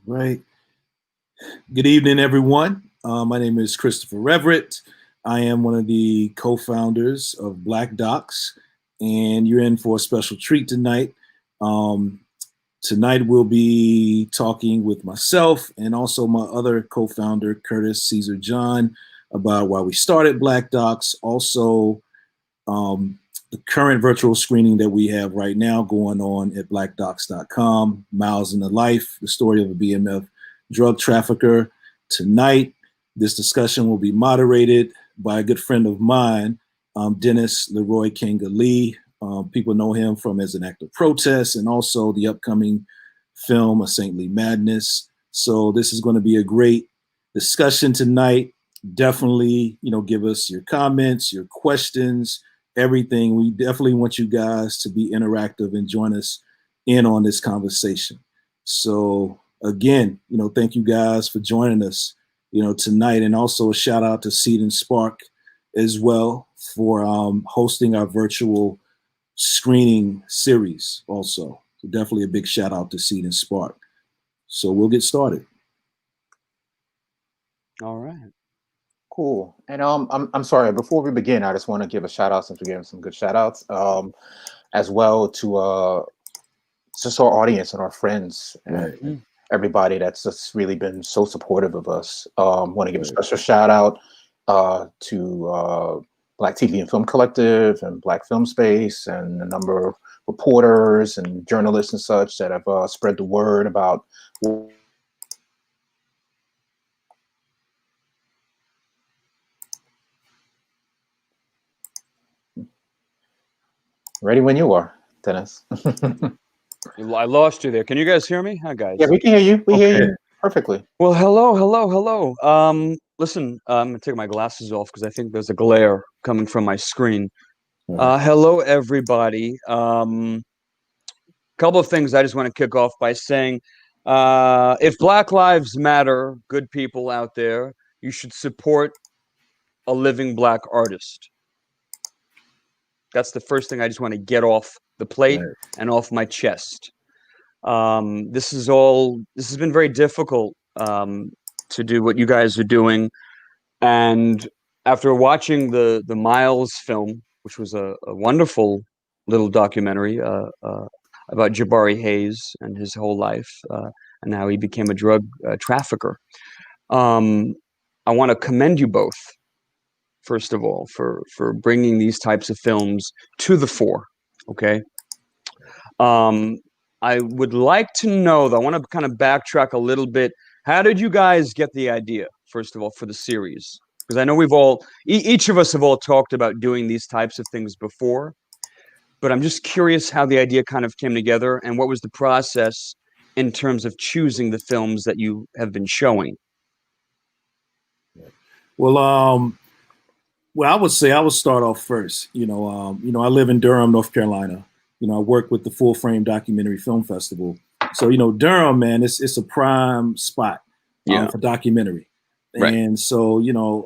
Right. Good evening, everyone. My name is Christopher Everett. I am one of the co-founders of Black Docs, and you're in for a special treat tonight. Um, Tonight we'll be talking with myself and also my other co-founder, Curtis Caesar John, about why we started Black Docs. Also, um, the current virtual screening that we have right now going on at blackdocs.com, Miles in the Life, the story of a BMF drug trafficker. Tonight, this discussion will be moderated by a good friend of mine, Dennis Leroy Kanga Lee. People know him from as an act of protest and also the upcoming film, A Saintly Madness. So this is going to be a great discussion tonight. Definitely, give us your comments, your questions, everything. We definitely want you guys to be interactive and join us in on this conversation. So again, thank you guys for joining us, tonight. And also a shout out to Seed&Spark as well for hosting our virtual screening series also. So definitely a big shout out to Seed&Spark. So we'll get started. All right. Cool. And I'm sorry, before we begin, I just want to give a shout out, since we're giving some good shout outs, as well to just our audience and our friends and everybody that's just really been so supportive of us. Want to give a special shout out to Black TV and Film Collective and Black Film Space and a number of reporters and journalists and such that have spread the word about. Ready when you are, Dennis. I lost you there. Can you guys hear me? Hi, guys. Yeah, we can hear you. We hear you perfectly. Well, hello. Listen, I'm gonna take my glasses off because I think there's a glare coming from my screen. Hello, everybody. Couple of things I just want to kick off by saying, if Black Lives Matter, good people out there, you should support a living Black artist. That's the first thing I just want to get off the plate and off my chest. This has been very difficult to do what you guys are doing. And after watching the Miles film, which was a wonderful little documentary about Jabari Hayes and his whole life and how he became a drug trafficker, I want to commend you both, first of all, for bringing these types of films to the fore. Okay. I would like to know, though, I want to kind of backtrack a little bit. How did you guys get the idea, first of all, for the series? Because I know each of us have all talked about doing these types of things before, but I'm just curious how the idea kind of came together and what was the process in terms of choosing the films that you have been showing. Well, I would say I would start off first. I live in Durham, North Carolina. I work with the Full Frame Documentary Film Festival. So, Durham, man, it's a prime spot for documentary. Right. And so,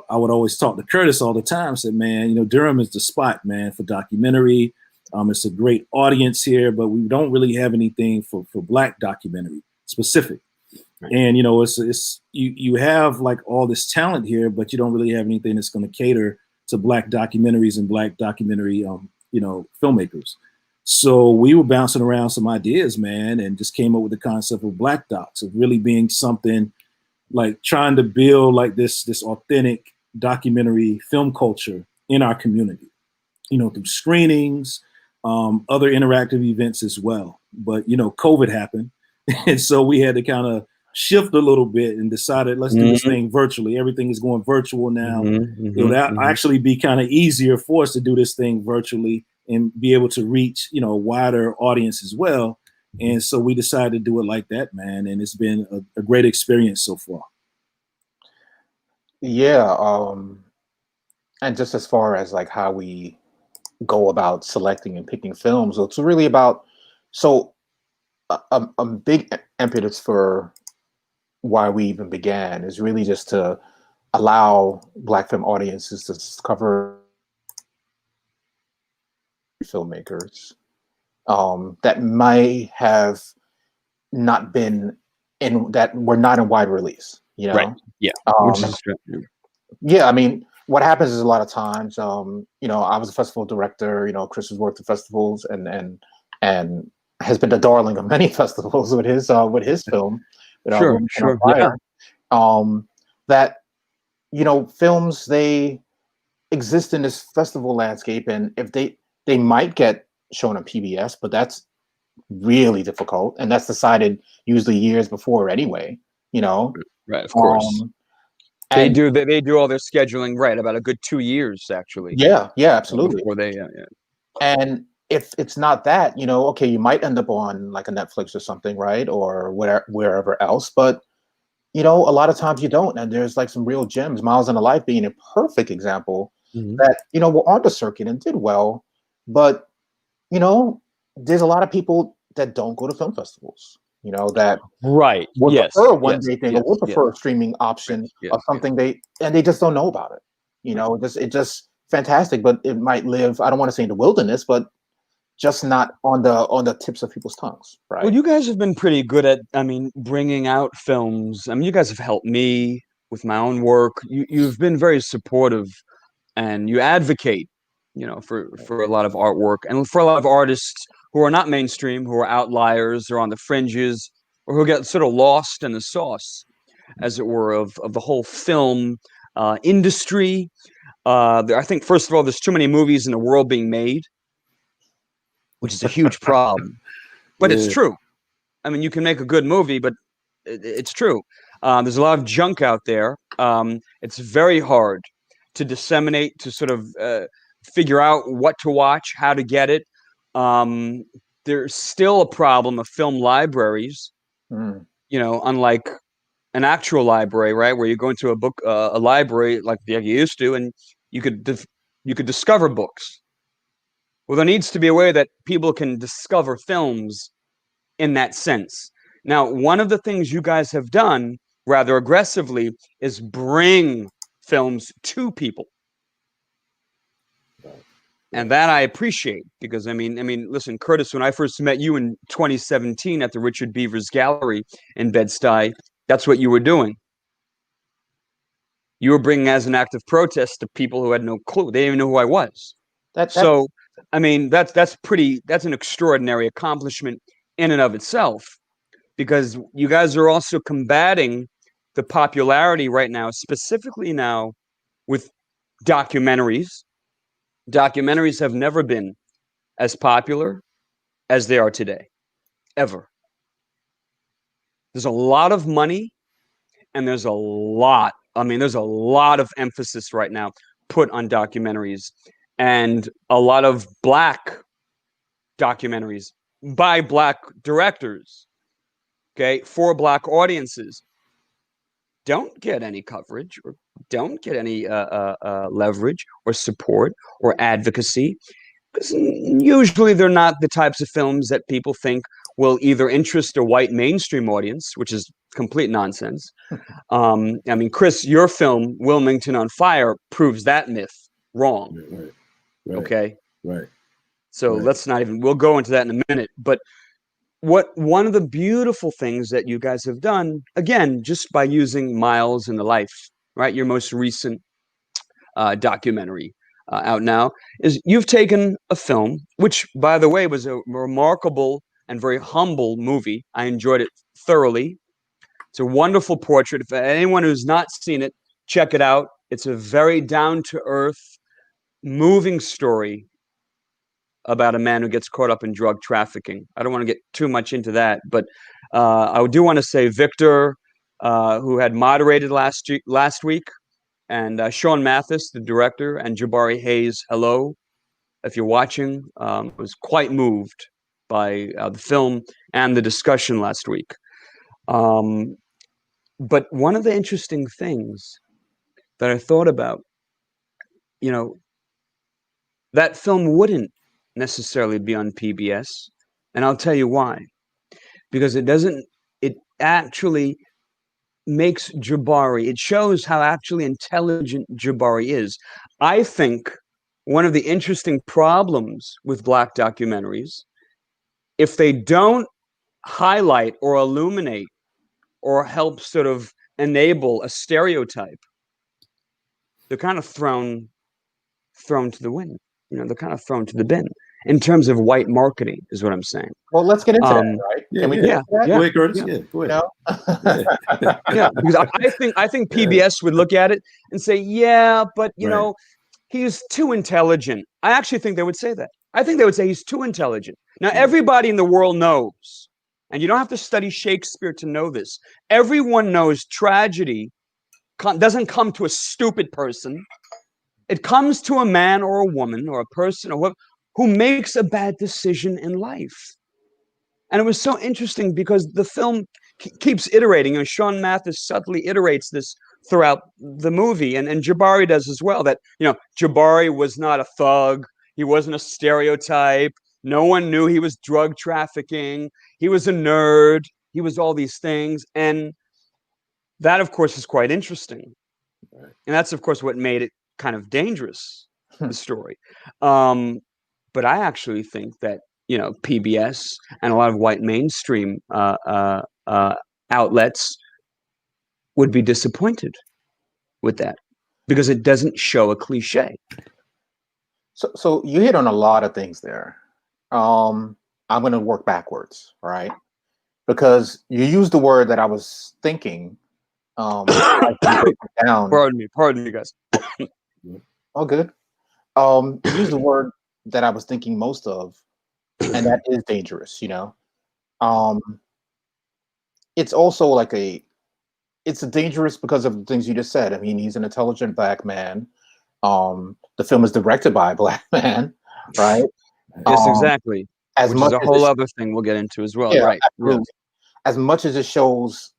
I would always talk to Curtis all the time, said, man, Durham is the spot, man, for documentary. It's a great audience here, but we don't really have anything for Black documentary specific. Right. And, it's you have like all this talent here, but you don't really have anything that's going to cater to Black documentaries and Black documentary, filmmakers. So we were bouncing around some ideas, man, and just came up with the concept of Black Docs, of really being something like trying to build like this authentic documentary film culture in our community, through screenings, other interactive events as well. But, COVID happened. And so we had to kind of shift a little bit and decided, let's do this thing virtually. Everything is going virtual now. It would actually be kind of easier for us to do this thing virtually and be able to reach, a wider audience as well. And so we decided to do it like that, man. And it's been a great experience so far. Yeah. And just as far as like how we go about selecting and picking films, it's really about, a big impetus for why we even began is really just to allow Black film audiences to discover filmmakers that might have not been in that were not in wide release. You know, Right. Yeah. Which is yeah. I mean, what happens is a lot of times, you know, I was a festival director. You know, Chris has worked at festivals and has been the darling of many festivals with his film. You know, sure, Wilmington on sure. Yeah. Fire. That, you know, films, they exist in this festival landscape, and if they might get shown on PBS, but that's really difficult, and that's decided usually years before anyway. You know, Right. Of course. They and do all their scheduling right about a good 2 years actually yeah, absolutely. before they. And if it's not that, you know, okay, you might end up on like a Netflix or something, right, or wherever else, but you know, a lot of times you don't, and there's like some real gems. Miles in a Life being a perfect example that, you know, were on the circuit and did well, but you know, there's a lot of people that don't go to film festivals, you know, that Right. would Yes. prefer a one Yes. day thing, Yes. or would Yes. prefer a streaming option Right. Yeah. of something they just don't know about it. You know, it just fantastic, but it might live, I don't want to say in the wilderness, but just not on the tips of people's tongues, right? Well, you guys have been pretty good at, I mean, bringing out films. I mean, you guys have helped me with my own work. You've been very supportive, and you advocate, you know, for a lot of artwork and for a lot of artists who are not mainstream, who are outliers or on the fringes, or who get sort of lost in the sauce, as it were, of the whole film industry. I think, first of all, there's too many movies in the world being made, which is a huge problem. But it's true. I mean, you can make a good movie, but it's true. There's a lot of junk out there. It's very hard to disseminate, to sort of figure out what to watch, how to get it. There's still a problem of film libraries, you know, unlike an actual library, right, where you go into a library like you used to, and you could discover books. Well, there needs to be a way that people can discover films in that sense. Now, one of the things you guys have done rather aggressively is bring films to people. And that I appreciate, because I mean, listen, Curtis, when I first met you in 2017 at the Richard Beavers Gallery in Bed-Stuy, that's what you were doing. You were bringing as an act of protest to people who had no clue. They didn't even know who I was. So, I mean, that's an extraordinary accomplishment in and of itself, because you guys are also combating the popularity right now, specifically now with documentaries. Documentaries have never been as popular as they are today, ever. There's a lot of money, and there's a lot of emphasis right now put on documentaries, and a lot of Black documentaries by Black directors, okay, for Black audiences, don't get any coverage, or don't get any leverage or support or advocacy, because usually they're not the types of films that people think will either interest a white mainstream audience, which is complete nonsense. I mean, Chris, your film Wilmington on Fire proves that myth wrong. Right. Okay. Right. So let's not even. We'll go into that in a minute. But one of the beautiful things that you guys have done, again, just by using Miles in the Life, right, your most recent documentary out now, is you've taken a film, which, by the way, was a remarkable and very humble movie. I enjoyed it thoroughly. It's a wonderful portrait. If anyone who's not seen it, check it out. It's a very down-to-earth, moving story about a man who gets caught up in drug trafficking. I don't want to get too much into that, but I do want to say Victor, who had moderated last week, and Sean Mathis, the director, and Jabari Hayes, hello, if you're watching, was quite moved by the film and the discussion last week. But one of the interesting things that I thought about, you know, that film wouldn't necessarily be on PBS, and I'll tell you why. Because it actually makes Jabari, it shows how actually intelligent Jabari is. I think one of the interesting problems with Black documentaries, if they don't highlight or illuminate or help sort of enable a stereotype, they're kind of thrown to the wind. You know, they're kind of thrown to the bin in terms of white marketing, is what I'm saying. Well, let's get into that, right? Yeah, Can we yeah. get into that? Go ahead, Curtis. Yeah. Yeah, go ahead. Yeah, because I think PBS would look at it and say, yeah, but you know, he's too intelligent. I actually think they would say that. I think they would say he's too intelligent. Now, everybody in the world knows, and you don't have to study Shakespeare to know this. Everyone knows tragedy doesn't come to a stupid person. It comes to a man or a woman or a person or who makes a bad decision in life. And it was so interesting because the film keeps iterating, and Sean Mathis subtly iterates this throughout the movie, and Jabari does as well, that, you know, Jabari was not a thug. He wasn't a stereotype. No one knew he was drug trafficking. He was a nerd. He was all these things. And that, of course, is quite interesting. And that's, of course, what made it kind of dangerous, the story. But I actually think that, you know, PBS and a lot of white mainstream outlets would be disappointed with that because it doesn't show a cliche. So you hit on a lot of things there. I'm going to work backwards, right? Because you used the word that I was thinking. Down. Pardon me, guys. Oh, good. You used the word that I was thinking most of, and that is dangerous. You know, it's also like it's dangerous because of the things you just said. I mean, he's an intelligent black man. The film is directed by a black man, right? Yes, exactly. As Which much is a whole other thing we'll get into as well, yeah, right? Absolutely. Yes. As much as it shows,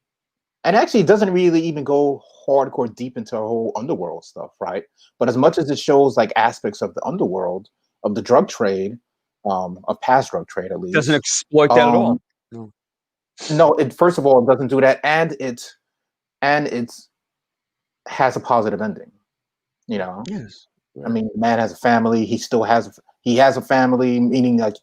and actually it doesn't really even go hardcore deep into a whole underworld stuff, right? But as much as it shows like aspects of the underworld, of the drug trade, of past drug trade at least, doesn't exploit that at all. No, it first of all it doesn't do that, and it has a positive ending. You know, yes. I mean, the man has a family. He has a family, meaning like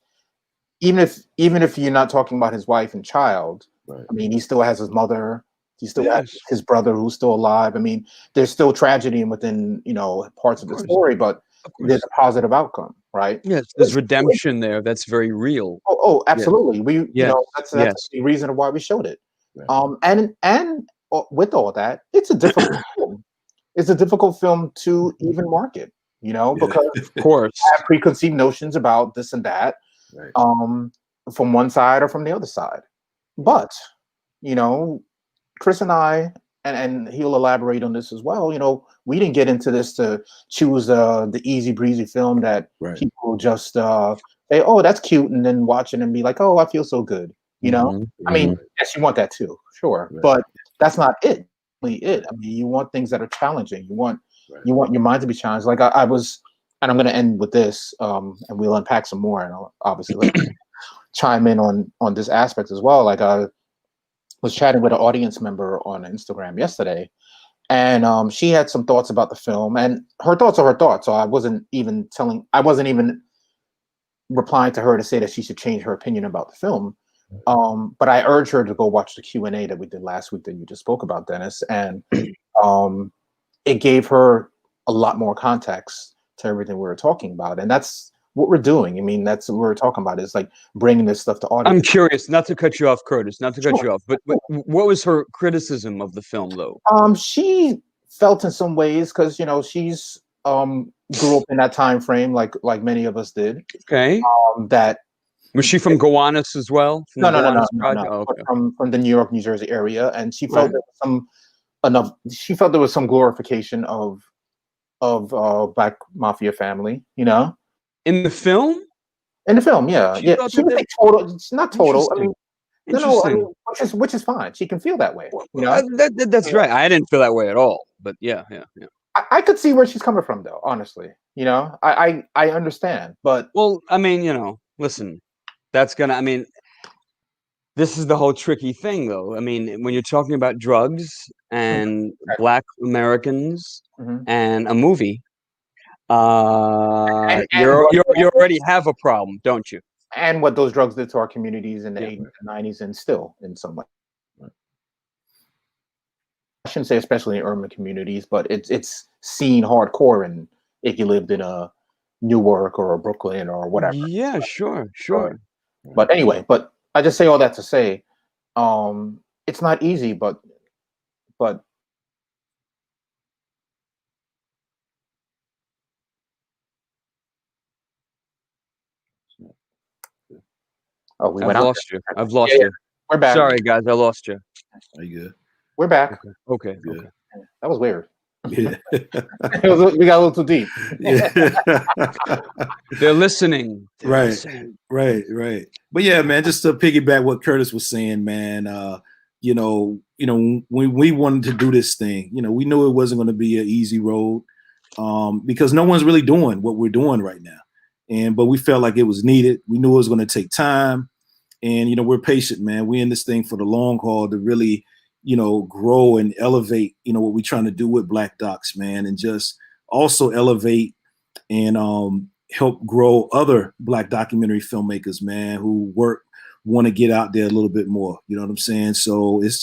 even if you're not talking about his wife and child, I mean, he still has his mother. He still has his brother who's still alive. I mean, there's still tragedy within, you know, parts of the story, but there's a positive outcome, right? Yes, there's redemption there. That's very real. Oh, absolutely. You know, that's the reason why we showed it. And with all that, it's a difficult film. It's a difficult film to even market, you know, because of course you have preconceived notions about this and that, from one side or from the other side. But, you know, Chris and I, and he'll elaborate on this as well, you know, we didn't get into this to choose the easy breezy film that people just say, oh, that's cute, and then watch it and be like, oh, I feel so good, you know? I mean, yes, you want that too, sure, but that's not it. I mean, you want things that are challenging. You want your mind to be challenged. Like I was, and I'm going to end with this, and we'll unpack some more, and I'll obviously chime in on this aspect as well. Like I was chatting with an audience member on Instagram yesterday, and she had some thoughts about the film, and her thoughts are her thoughts. So I wasn't even replying to her to say that she should change her opinion about the film. But I urge her to go watch the Q&A that we did last week that you just spoke about, Dennis, and it gave her a lot more context to everything we were talking about, and that's what we're doing. I mean, that's what we're talking about, is like bringing this stuff to audience. I'm curious, not to cut you off, Curtis, not to cut you off, but what was her criticism of the film, though? She felt in some ways, because, you know, she's grew up in that time frame like many of us did. Okay. That was she from Gowanus as well? No. Oh, okay. From the New York, New Jersey area, and she felt she felt there was some glorification of Black mafia family, you know. In the film? In the film, yeah. She was like total. It's not total. I mean, no. I mean, which is fine. She can feel that way. You know? That's right. I didn't feel that way at all. But yeah. I could see where she's coming from, though. Honestly, you know, I understand. But well, I mean, you know, listen, that's gonna. I mean, this is the whole tricky thing, though. I mean, when you're talking about drugs and Black Americans and a movie. You already have a problem, don't you? And what those drugs did to our communities in the 80s and 90s, and still in some way. I shouldn't say especially in urban communities, but it's seen hardcore in if you lived in a Newark or a Brooklyn or whatever. Yeah, sure. But anyway, but I just say all that to say, it's not easy, but oh, we I've went out. lost you. I've lost Yeah, you. we're back. Sorry, guys, I lost you. Are you good? We're back. Okay. That was weird. Yeah. We got a little too deep. Yeah. They're listening. Right. Listening. Right. But yeah, man, just to piggyback what Curtis was saying, man, when we wanted to do this thing, we knew it wasn't going to be an easy road, because no one's really doing what we're doing right now. But we felt like it was needed. We knew it was going to take time. And, we're patient, man. We're in this thing for the long haul to really, grow and elevate, what we're trying to do with Black Docs, man, and just also elevate and help grow other Black documentary filmmakers, man, who want to get out there a little bit more. You know what I'm saying? So it's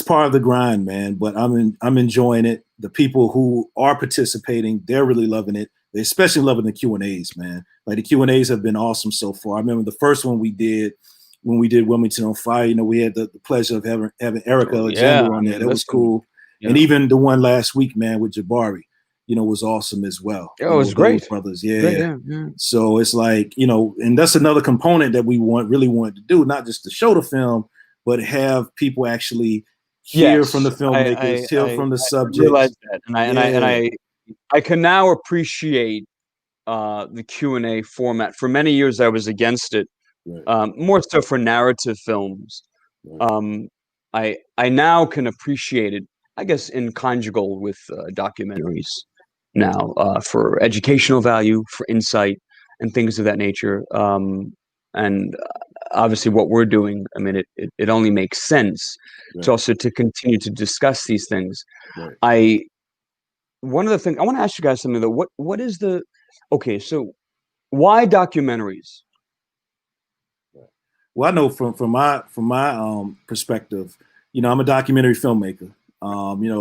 part of the grind, man. But I'm enjoying it. The people who are participating, they're really loving it. They're especially loving the Q&As, man. Like the Q&As have been awesome so far. I remember the first one we did when we did Wilmington on Fire. We had the pleasure of having Erica Alexander on there. That was cool. Yeah. And even the one last week, man, with Jabari, was awesome as well. Yeah, it was great. Brothers, yeah. So it's like, and that's another component that we really wanted to do, not just to show the film, but have people actually hear from the filmmakers, hear from the subjects. I realize that, and I can now appreciate the Q&A format. For many years, I was against it, more so for narrative films. I now can appreciate it, I guess, in conjugal with documentaries now, for educational value, for insight, and things of that nature. And obviously, what we're doing, I mean, it only makes sense to also to continue to discuss these things. One of the things I want to ask you guys something though. What is the so why documentaries? Well, I know from my perspective, I'm a documentary filmmaker.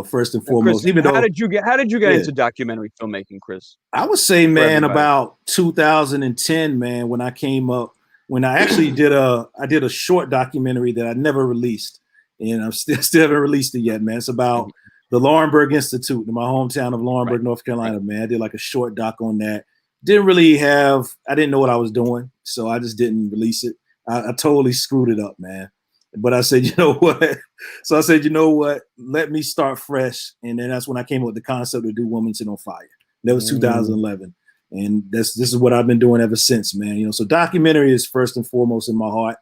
First and foremost, Chris, how did you get into documentary filmmaking, Chris? I would say, man, about 2010, man, when I came up, when I actually did a short documentary that I never released, and I'm still haven't released it yet, man. It's about the Laurinburg Institute in my hometown of Laurinburg, North Carolina, man. I did like a short doc on that. I didn't know what I was doing, so I just didn't release it. I totally screwed it up, man. But I said, you know what? So I said, you know what? Let me start fresh. And then that's when I came up with the concept to do Wilmington on Fire. That was 2011. And this is what I've been doing ever since, man. So documentary is first and foremost in my heart.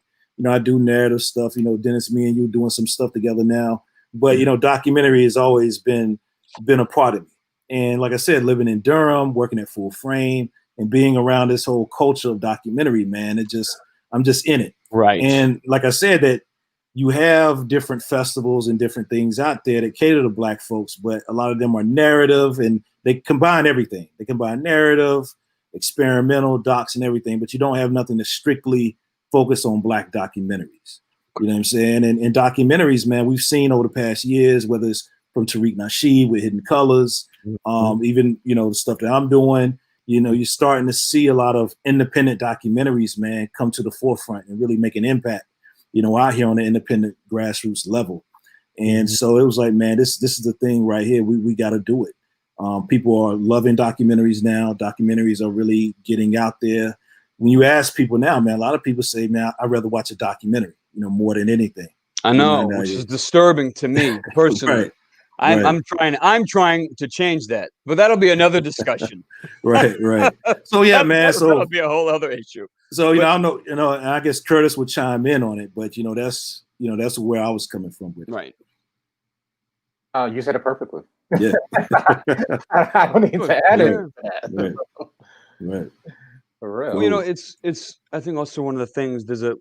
I do narrative stuff. Dennis, me and you doing some stuff together now. But, documentary has always been a part of me. And like I said, living in Durham, working at Full Frame, and being around this whole culture of documentary, man, I'm just in it. Right. And like I said, that you have different festivals and different things out there that cater to Black folks, but a lot of them are narrative and they combine everything. They combine narrative, experimental, docs, and everything, but you don't have nothing to strictly focus on Black documentaries. You know what I'm saying? And documentaries, man, we've seen over the past years, whether it's from Tariq Nasheed with Hidden Colors, even, the stuff that I'm doing, you're starting to see a lot of independent documentaries, man, come to the forefront and really make an impact, out here on the independent grassroots level. And so it was like, man, this is the thing right here. We got to do it. People are loving documentaries now. Documentaries are really getting out there. When you ask people now, man, a lot of people say, man, I'd rather watch a documentary, more than anything. I know, which is disturbing to me personally. I'm trying to change that, but that'll be another discussion. Right. So yeah, man. So that'll be a whole other issue. So I don't know, and I guess Curtis would chime in on it, but that's where I was coming from with it. Right. You said it perfectly. Yeah. I don't need to add it. Right. For real. Well, it's I think also one of the things there's a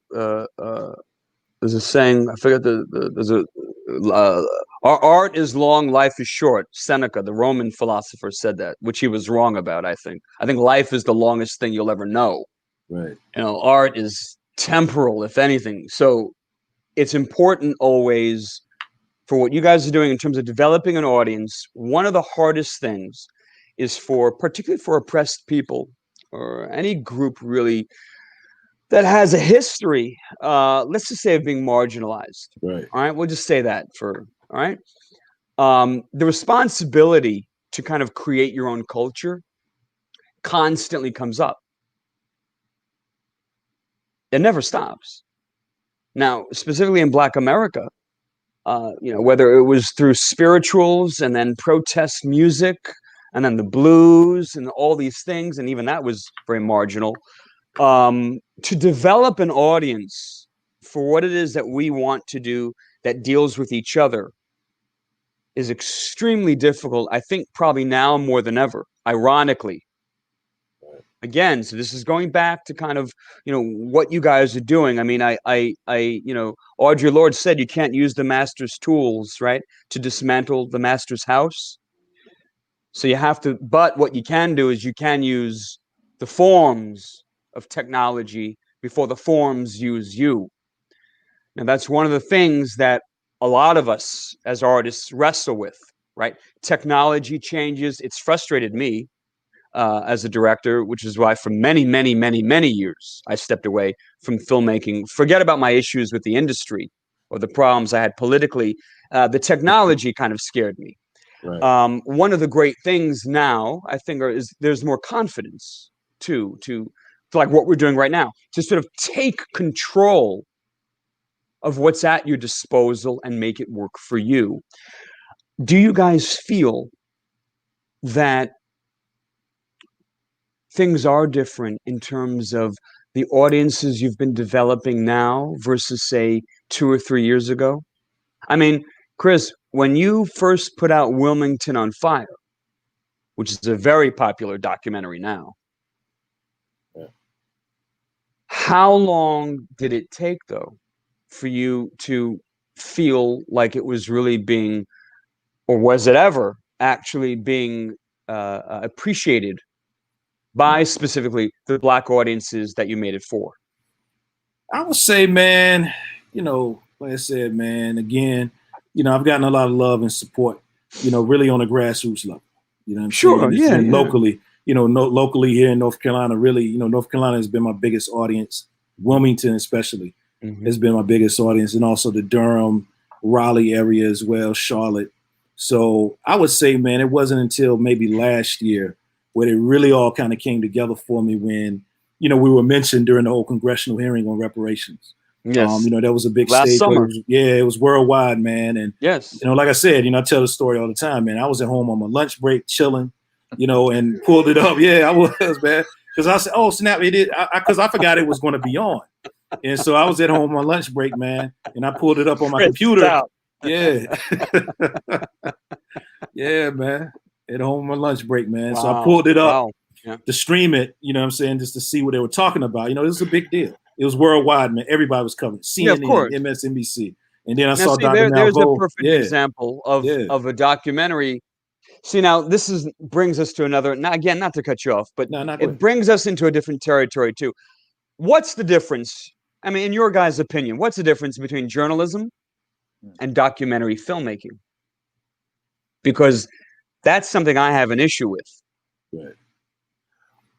saying, I forget our art is long, life is short. Seneca, the Roman philosopher, said that, which he was wrong about, I think. I think life is the longest thing you'll ever know. Right. Art is temporal, if anything. So it's important always for what you guys are doing in terms of developing an audience, one of the hardest things is particularly for oppressed people or any group really that has a history, let's just say, of being marginalized. Right. All right. We'll just say that all right. The responsibility to kind of create your own culture constantly comes up. It never stops. Now, specifically in Black America, whether it was through spirituals and then protest music and then the blues and all these things, and even that was very marginal, to develop an audience for what it is that we want to do that deals with each other is extremely difficult. I think probably now more than ever, ironically. Again, so this is going back to kind of, what you guys are doing. I mean, Audre Lorde said you can't use the master's tools, right, to dismantle the master's house. So you have to, but what you can do is you can use the forms of technology before the forms use you. Now, that's one of the things that a lot of us as artists wrestle with, right? Technology changes. It's frustrated me as a director, which is why for many, many, many, many years, I stepped away from filmmaking. Forget about my issues with the industry or the problems I had politically. The technology kind of scared me. Right. One of the great things now, I think, is there's more confidence to like what we're doing right now, to sort of take control of what's at your disposal and make it work for you. Do you guys feel that things are different in terms of the audiences you've been developing now versus, say, 2 or 3 years ago? I mean, Chris, when you first put out Wilmington on Fire, which is a very popular documentary now, how long did it take, though, for you to feel like it was really being, or was it ever actually being appreciated by specifically the Black audiences that you made it for? I would say, man, like I said, man, again, I've gotten a lot of love and support, really on a grassroots level. You know what I'm saying? Yeah, and locally, locally here in North Carolina, really, North Carolina has been my biggest audience. Wilmington especially has been my biggest audience, and also the Durham, Raleigh area as well, Charlotte. So I would say, man, it wasn't until maybe last year where it really all kind of came together for me when, we were mentioned during the whole congressional hearing on reparations. Yes. That was a big Last stage. summer. It was worldwide, man. And, yes, like I said, I tell the story all the time, man. I was at home on my lunch break chilling, and pulled it up. Yeah, I was, man. Because I said, oh, snap, it is. Because I forgot it was going to be on. And so I was at home on my lunch break, man. And I pulled it up on my computer. Stop. Yeah. Yeah, man. At home on my lunch break, man. Wow. So I pulled it up Yeah. to stream it, what I'm saying, just to see what they were talking about. This is a big deal. It was worldwide, man. Everybody was covering CNN, MSNBC. And then I saw Dr. There's Malvo. a perfect example of a documentary. See, now this brings us to another, not to cut you off, but it brings us into a different territory too. What's the difference? I mean, in your guys' opinion, what's the difference between journalism and documentary filmmaking? Because that's something I have an issue with. Right.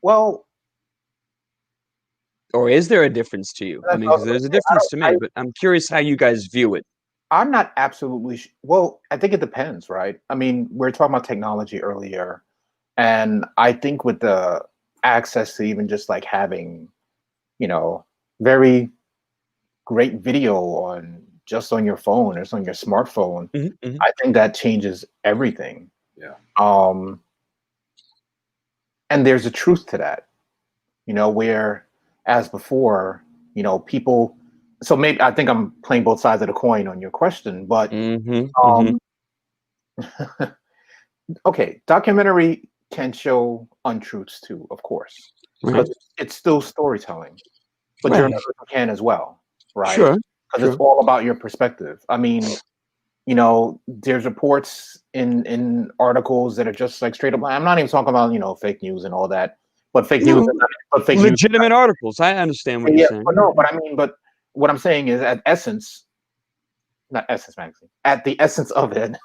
Well, or is there a difference to you? I mean, because there's a difference to me, but I'm curious how you guys view it. I'm not absolutely well, I think it depends, right? I mean, we were talking about technology earlier, and I think with the access to even just like having, very great video on your phone or just on your smartphone, I think that changes everything. Yeah. And there's a truth to that, where as before, people. So maybe I think I'm playing both sides of the coin on your question, but okay, documentary can show untruths too, of course, but it's still storytelling. But journalism can as well, right? Sure. Because it's all about your perspective. I mean, there's reports in articles that are just like straight up. I'm not even talking about fake news and all that, but fake news, but fake legitimate articles. I understand what you're saying. But what I'm saying is, at essence, not Essence magazine, at the essence of it,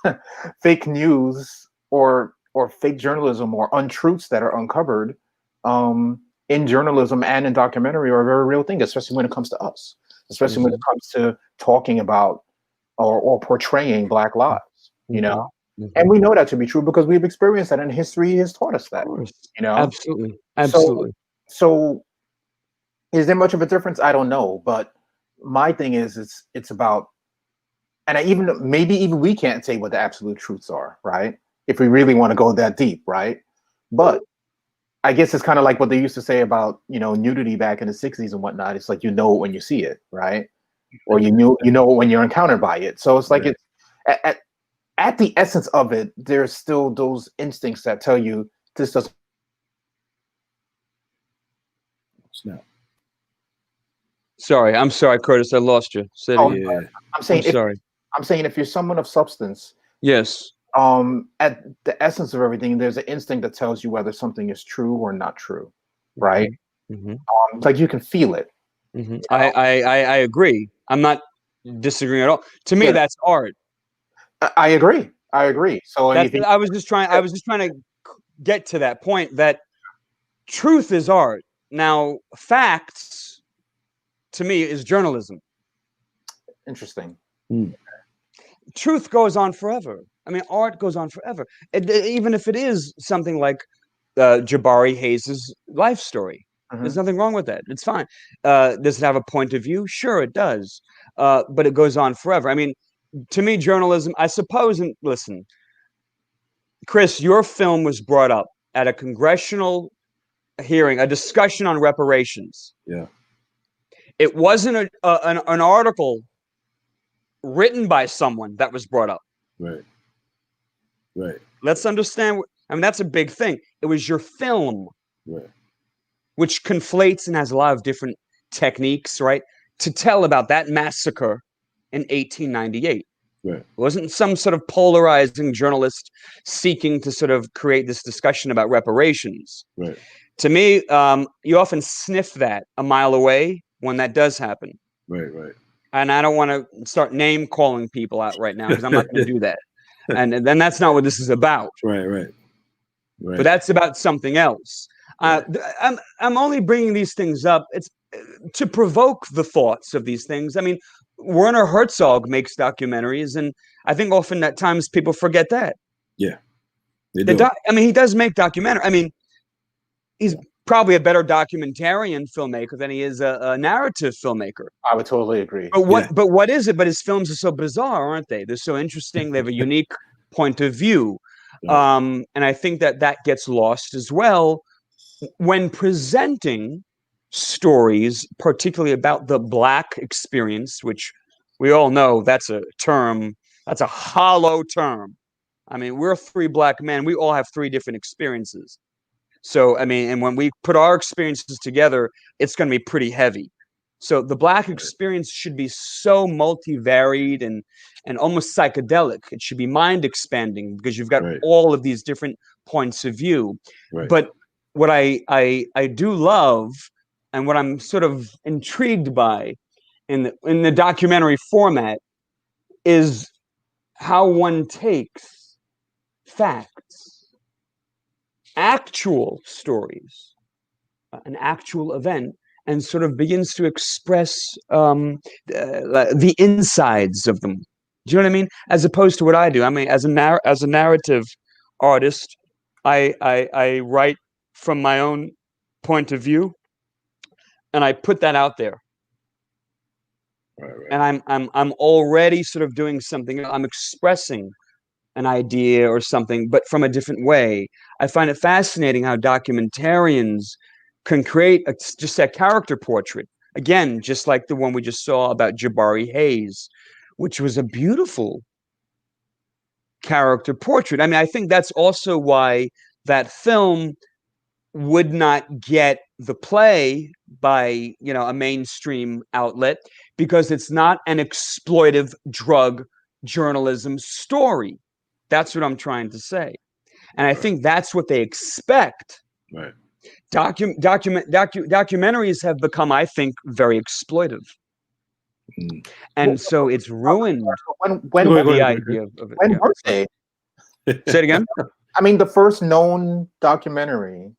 fake news or fake journalism or untruths that are uncovered in journalism and in documentary are a very real thing, especially when it comes to us, especially when it comes to talking about or portraying Black lives, you know. And we know that to be true because we've experienced that, and history has taught us that, you know. Absolutely. So is there much of a difference? I don't know, but my thing is it's about, and maybe even we can't say what the absolute truths are, right? If we really want to go that deep, right? But I guess it's kind of like what they used to say about, you know, nudity back in the 60s and whatnot. It's like, you know it when you see it, right? Or you know it when you're encountered by it. So it's like it's at the essence of it, there's still those instincts that tell you this doesn't. No. Sorry, I'm sorry, Curtis. I lost you. I'm saying sorry. I'm saying if you're someone of substance, yes. At the essence of everything, there's an instinct that tells you whether something is true or not true, right? Like you can feel it. I agree. I'm not disagreeing at all. To me, that's art. I agree. So I was just trying to get to that point that truth is art. Now, facts, to me, is journalism. Interesting. Truth goes on forever. I mean, art goes on forever. Even if it is something like Jabari Hayes' life story. There's nothing wrong with that. It's fine. Does it have a point of view? Sure, it does. But it goes on forever. I mean, to me, journalism, I suppose, and listen, Chris, your film was brought up at a congressional hearing, a discussion on reparations. Yeah. It wasn't an article written by someone that was brought up. Right. Let's understand. I mean, that's a big thing. It was your film, which conflates and has a lot of different techniques, right, to tell about that massacre in 1898. It wasn't some sort of polarizing journalist seeking to sort of create this discussion about reparations. To me, you often sniff that a mile away when that does happen. And I don't want to start name calling people out right now because I'm not going to do that. And then that's not what this is about. Right. But that's about something else. I'm only bringing these things up. It's to provoke the thoughts of these things. I mean, Werner Herzog makes documentaries, and I think often at times people forget that. Yeah, they do. I mean, he does make documentary. I mean, he's probably a better documentarian filmmaker than he is a narrative filmmaker. I would totally agree. But what is it? But his films are so bizarre, aren't they? They're so interesting. They have a unique point of view. And I think that gets lost as well when presenting stories, particularly about the Black experience, which we all know that's a term, that's a hollow term. I mean, we're three Black men. We all have three different experiences. So, I mean, and when we put our experiences together, it's going to be pretty heavy. So the Black experience should be so multivaried and almost psychedelic. It should be mind expanding because you've got all of these different points of view. But what I do love and what I'm sort of intrigued by in the documentary format is how one takes facts, actual stories, an actual event, and sort of begins to express the insides of them. Do you know what I mean? As opposed to what I do. I mean, as a narrative artist, I write from my own point of view, and I put that out there. And I'm already sort of doing something. I'm expressing an idea or something, but from a different way. I find it fascinating how documentarians can create just that character portrait. Again, just like the one we just saw about Jabari Hayes, which was a beautiful character portrait. I mean, I think that's also why that film would not get the play by, you know, a mainstream outlet, because it's not an exploitive drug journalism story. That's what I'm trying to say. And I think that's what they expect. Documentaries have become, I think, very exploitive. And so it's ruined When the idea of it. when Yeah. were they? Say it again. I mean, the first known documentary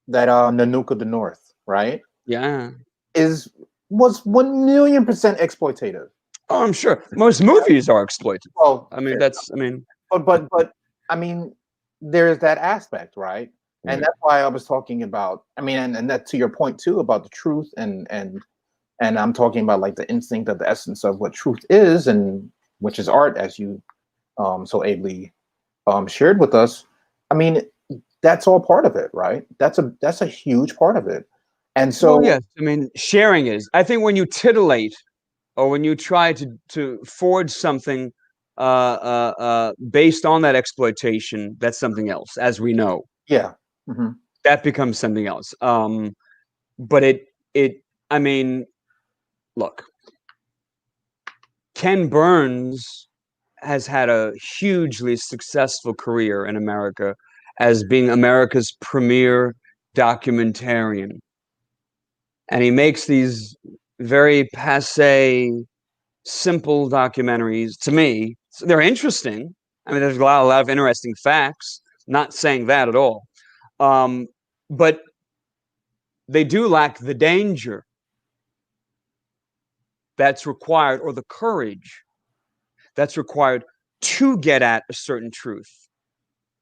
that Nanook of the North, right, Yeah. was 1,000,000% exploitative. Oh, I'm sure most movies are exploited. Well, I mean, I mean, but I mean, there's that aspect, right? And that's why I was talking about. I mean, and that to your point too about the truth and I'm talking about like the instinct of the essence of what truth is, and which is art, as you so ably shared with us. I mean, that's all part of it, right? That's a huge part of it. And so, well, yes. I mean, sharing is. I think when you titillate or when you try to forge something based on that exploitation, that's something else, as we know. yeah, That becomes something else. But I mean, look, Ken Burns has had a hugely successful career in America as being America's premier documentarian. And he makes these very passé, simple documentaries. To me, they're interesting. I mean, there's a lot of interesting facts. Not saying that at all. But they do lack the danger that's required or the courage that's required to get at a certain truth.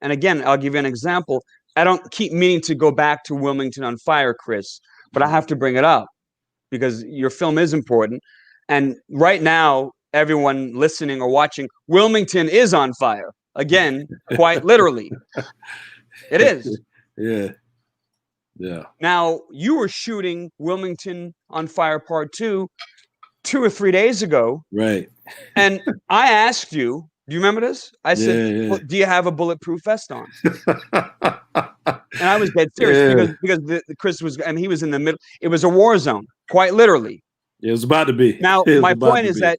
And again, I'll give you an example. I don't keep meaning to go back to Wilmington on Fire, Chris, but I have to bring it up because your film is important. And right now, everyone listening or watching, Wilmington is on fire. Again, quite literally. It is. Yeah. Yeah. Now, you were shooting Wilmington on Fire Part 2 or 3 days ago. Right. And I asked you, do you remember this? I said, Yeah. well, do you have a bulletproof vest on? And I was dead serious because Chris was, and he was in the middle. It was a war zone, quite literally. It was about to be. Now, my point is that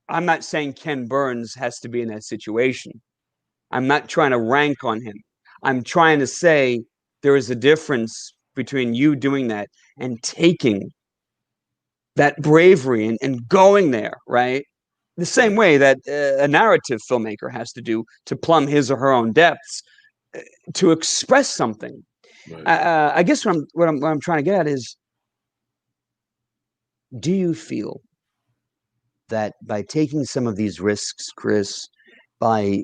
I'm not saying Ken Burns has to be in that situation. I'm not trying to rank on him. I'm trying to say there is a difference between you doing that and taking that bravery and going there, right? The same way that a narrative filmmaker has to do to plumb his or her own depths to express something. Right. I guess what I'm trying to get at is, do you feel that by taking some of these risks, Chris, by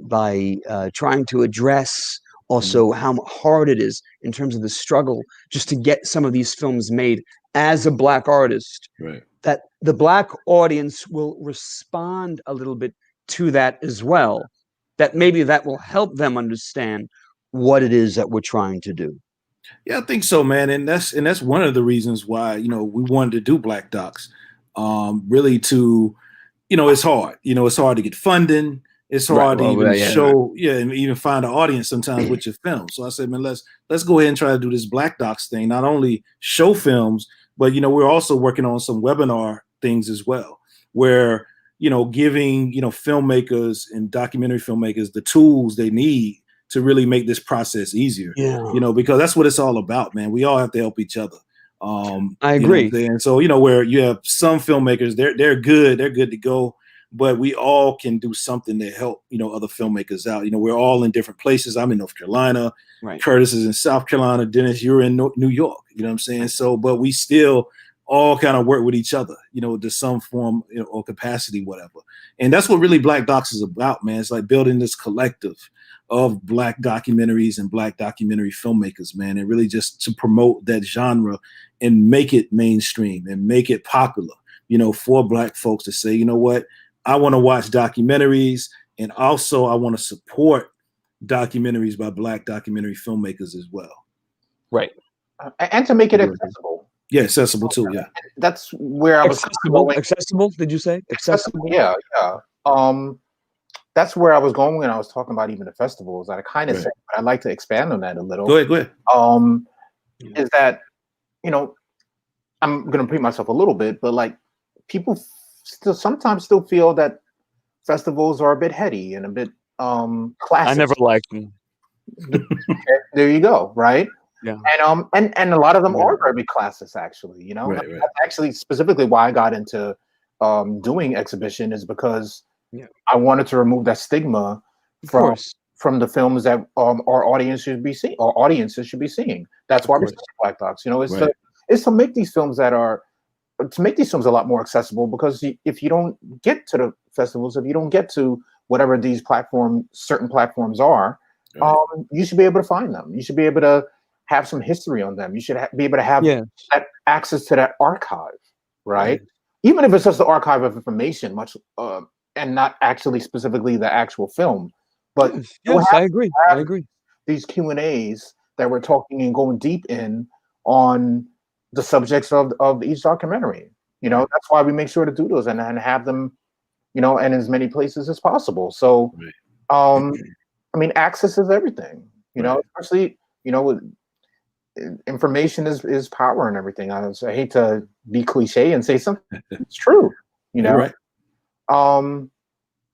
trying to address also how hard it is in terms of the struggle just to get some of these films made as a Black artist, right, that the Black audience will respond a little bit to that as well, that maybe that will help them understand what it is that we're trying to do? Yeah, I think so, man. And that's one of the reasons why, we wanted to do Black Docs. Really to, it's hard. It's hard to get funding. It's hard to even show, and even find an audience sometimes with your film. So I said, man, let's go ahead and try to do this Black Docs thing. Not only show films, but we're also working on some webinar things as well, where giving filmmakers and documentary filmmakers the tools they need to really make this process easier. Yeah. Because that's what it's all about, man. We all have to help each other. I agree. And so where you have some filmmakers, they're good to go, but we all can do something to help other filmmakers out. We're all in different places. I'm in North Carolina, right. Curtis is in South Carolina, Dennis, you're in New York. You know what I'm saying? Right. So, but we still all kind of work with each other, to some form or capacity, whatever. And that's what really Black Docs is about, man. It's like building this collective of Black documentaries and Black documentary filmmakers, man, and really just to promote that genre and make it mainstream and make it popular, for Black folks to say, what, I want to watch documentaries, and also I want to support documentaries by Black documentary filmmakers as well. Right. And to make it accessible. Yeah, accessible too, yeah. That's where I was going. Accessible, did you say? Accessible? Yeah. That's where I was going when I was talking about even the festivals. I kind of said, but I'd like to expand on that a little. Go ahead. Is that, I'm going to repeat myself a little bit, but like people sometimes feel that festivals are a bit heady and a bit classic. I never liked them. There you go, right? Yeah. And a lot of them are very classist, actually. You know, Right, right. that's actually specifically why I got into doing exhibition, is because I wanted to remove that stigma from the films that our audience should be seeing, or audiences should be seeing. That's why we started Black Docs. You know, it's to make these films a lot more accessible, because if you don't get to the festivals, if you don't get to whatever these certain platforms are, you should be able to find them. You should be able to have some history on them. You should be able to have that access to that archive, right? Even if it's just the archive of information, and not actually specifically the actual film. But I agree. I agree. These Q&As that we're talking and going deep in on the subjects of each documentary. You know, that's why we make sure to do those and have them, you know, in as many places as possible. So, I mean, access is everything. You know, especially, you know, information is power and everything. I hate to be cliche and say something. It's true. You know,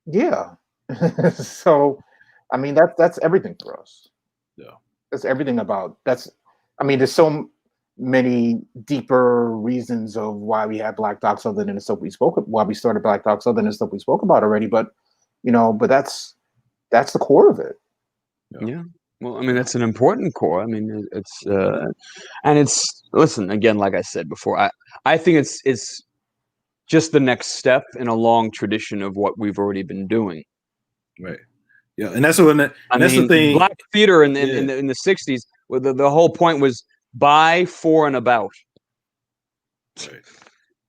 yeah. So, I mean, that's everything for us. Yeah, that's everything about. I mean, there's so many deeper reasons of why we have Black Docs other than the stuff we spoke. Why we started Black Docs other than the stuff we spoke about already. But you know, that's the core of it. Yeah. Well, I mean, that's an important core. I mean, it's listen, again, like I said before, I think it's just the next step in a long tradition of what we've already been doing. Right. Yeah, and that's what that's the thing. Black theater in the 60s, where the whole point was by, for, and about.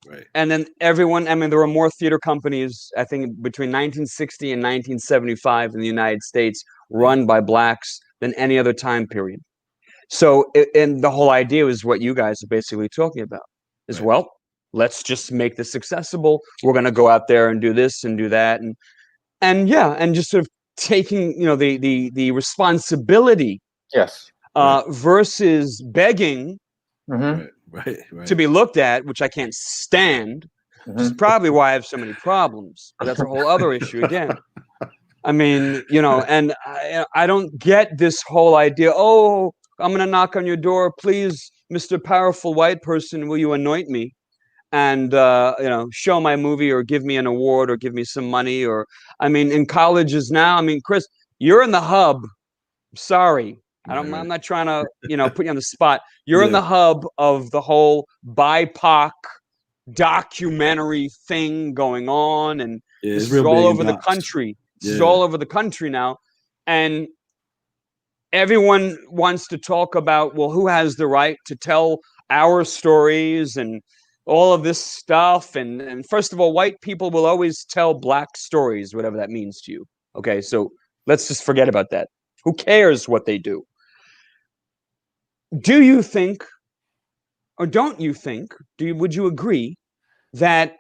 Right. And then everyone, I mean, there were more theater companies, I think, between 1960 and 1975 in the United States, run by Blacks than any other time period. So, and the whole idea was what you guys are basically talking about, is well, let's just make this accessible. We're going to go out there and do this and do that, and just sort of taking, you know, the responsibility, versus begging to be looked at, which I can't stand, which is probably why I have so many problems. But that's a whole other issue again. I mean, you know, and I don't get this whole idea. Oh, I'm going to knock on your door, please, Mr. Powerful White Person, will you anoint me? And, you know, show my movie or give me an award or give me some money. Or, I mean, in colleges now, I mean, Chris, you're in the hub. Sorry. I'm not trying to, you know, put you on the spot. You're in the hub of the whole BIPOC documentary thing going on. And this is all over the country. This is all over the country now. And everyone wants to talk about, well, who has the right to tell our stories and all of this stuff. And first of all, white people will always tell Black stories, whatever that means to you. Okay, so let's just forget about that. Who cares what they do? Do you think, or don't you think, would you agree that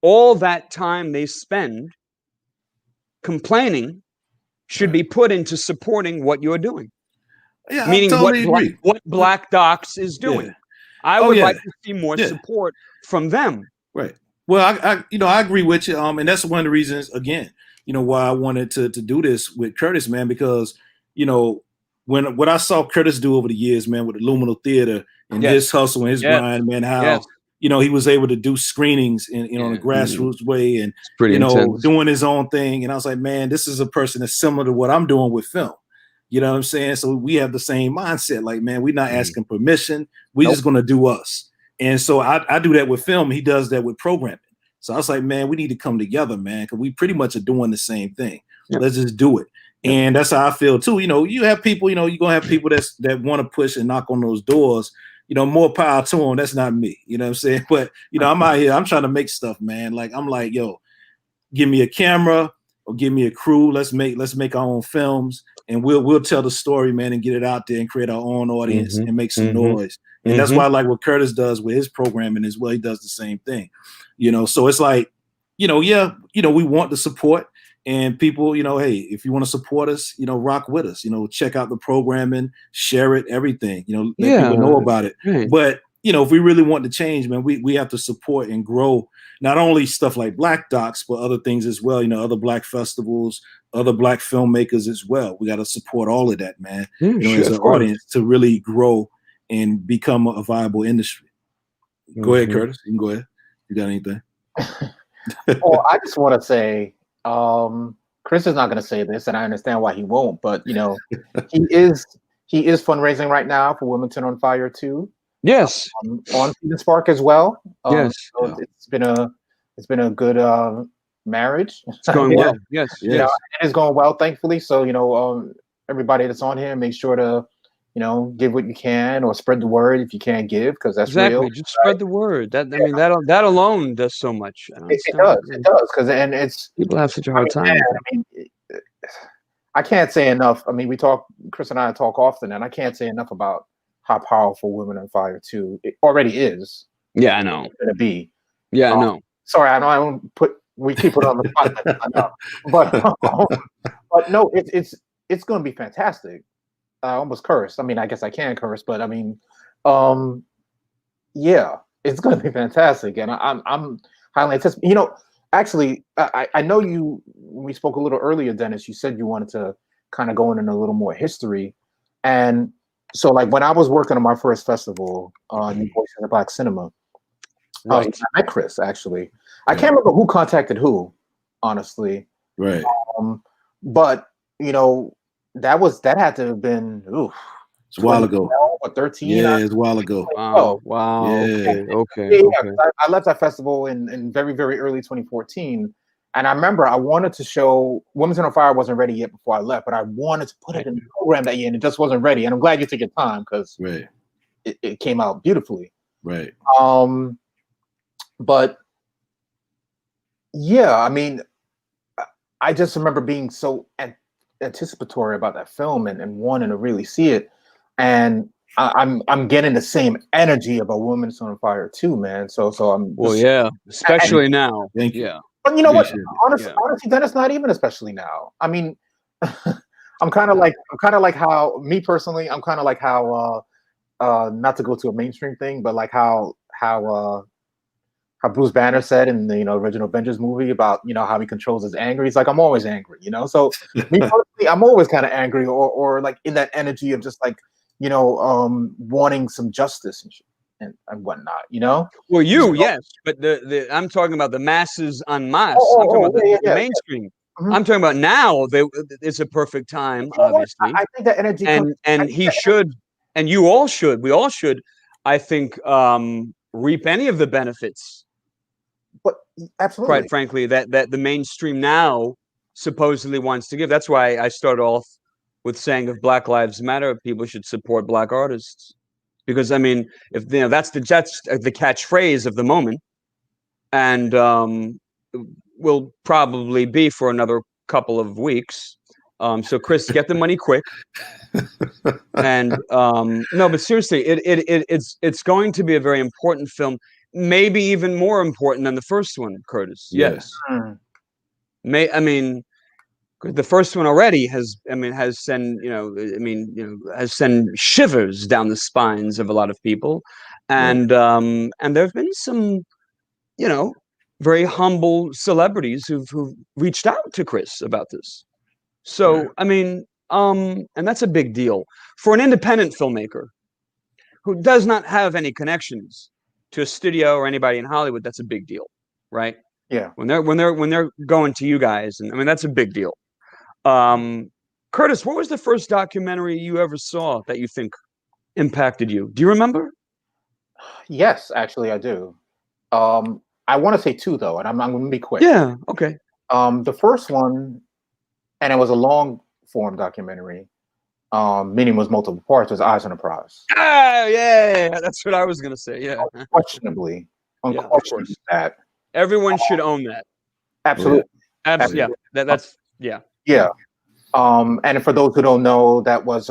all that time they spend complaining should be put into supporting what you're doing? Yeah, meaning I totally agree. What Black Docs is doing. I would like to see more support from them. Right. Well, I agree with you. And that's one of the reasons, again, you know, why I wanted to do this with Curtis, man, because, you know, what I saw Curtis do over the years, man, with the Luminal Theater and his hustle and his grind, man, how, you know, he was able to do screenings in, you know, in a grassroots way and, you know, intense. Doing his own thing. And I was like, man, this is a person that's similar to what I'm doing with film. You know what I'm saying? So we have the same mindset. Like, man, we're not asking permission. We're just going to do us. And so I do that with film. He does that with programming. So I was like, man, we need to come together, man, because we pretty much are doing the same thing. Let's just do it. And that's how I feel too. You know, you have people, you know, you're going to have people that want to push and knock on those doors. You know, more power to them. That's not me. You know what I'm saying? But, you know, I'm out here. I'm trying to make stuff, man. Like, I'm like, yo, give me a camera or give me a crew. Let's make our own films. And we'll tell the story, man, and get it out there and create our own audience and make some noise. And that's why I like what Curtis does with his programming as well. He does the same thing, you know. So it's like, you know, we want the support and people, you know, hey, if you want to support us, you know, rock with us, you know, check out the programming, share it, everything, you know, let people know about it. But, you know, if we really want to change, man, we have to support and grow not only stuff like Black Docs, but other things as well, you know, other Black festivals, other Black filmmakers as well. We got to support all of that, man. Yeah, As an audience to really grow and become a viable industry. Go ahead, Curtis. You can go ahead. You got anything? Well, I just want to say, Chris is not going to say this, and I understand why he won't. But he is fundraising right now for Wilmington on Fire 2. Yes. On Seed&Spark as well. Yes. So it's been a good marriage. It's going well. Yes. Yes. It is going well, thankfully. So everybody that's on here, make sure to give what you can or spread the word if you can't give, because that's real. Just spread the word. That alone does so much. It does because it's people have such a hard time. I can't say enough. I mean, Chris and I talk often, and I can't say enough about how powerful Women on Fire 2 it already is. Yeah, I know. It's gonna be. Yeah, I know. Sorry, I don't we keep it on the spot. I know. But no, it's going to be fantastic. I almost cursed. I mean, I guess I can curse, but I mean, yeah, it's going to be fantastic, and I'm highly anticipating. Actually, I know you. We spoke a little earlier, Dennis. You said you wanted to kind of go into a little more history, and so like when I was working on my first festival, New Voices in Black Cinema, I met Chris. Actually, I can't remember who contacted who, honestly. Right. But that had to have been it's a while ago. Or 13. Yeah, it's a while ago. Wow. Yeah. Okay. I left that festival in very, very early 2014. And I remember I wanted to show Women's on Fire wasn't ready yet before I left, but I wanted to put it in the program that year, and it just wasn't ready. And I'm glad you took your time because it came out beautifully. Right. But yeah, I mean, I just remember being so anticipatory about that film and wanting to really see it. And I'm getting the same energy about Women's on Fire too, man. So I'm especially now. Thank you. Yeah. But you know what? Honestly, Dennis, not even especially now. I mean, I'm kind of like how me personally, I'm kind of like how not to go to a mainstream thing, but like how Bruce Banner said in the original Avengers movie about how he controls his anger. He's like, I'm always angry, So me personally, I'm always kind of angry or like in that energy of just like wanting some justice and whatnot, Well, yes, but the I'm talking about the masses en masse. I'm talking about the mainstream. Mm-hmm. I'm talking about now. It's a perfect time, obviously. I think that energy and he should, and you all should. We all should. I think reap any of the benefits. But absolutely, quite frankly, that the mainstream now supposedly wants to give. That's why I started off with saying if Black Lives Matter, people should support Black artists, because I mean, if that's the catchphrase of the moment, and will probably be for another couple of weeks. So Chris, get the money quick. And no, but seriously, it's going to be a very important film. Maybe even more important than the first one, Curtis. Yes. The first one already has sent shivers down the spines of a lot of people, and there have been some, very humble celebrities who've reached out to Chris about this. So and that's a big deal for an independent filmmaker who does not have any connections to a studio or anybody in Hollywood. That's a big deal, right? Yeah. When they're going to you guys, and that's a big deal. Curtis, what was the first documentary you ever saw that you think impacted you? Do you remember? Yes, actually, I do. I want to say two though, and I'm going to be quick. Yeah. Okay. The first one, and it was a long form documentary. Meaning was multiple parts, was Eyes on the Prize. Oh, yeah, that's what I was gonna say. Yeah, unquestionably that everyone should own that. Absolutely, yeah. That's. And for those who don't know, that was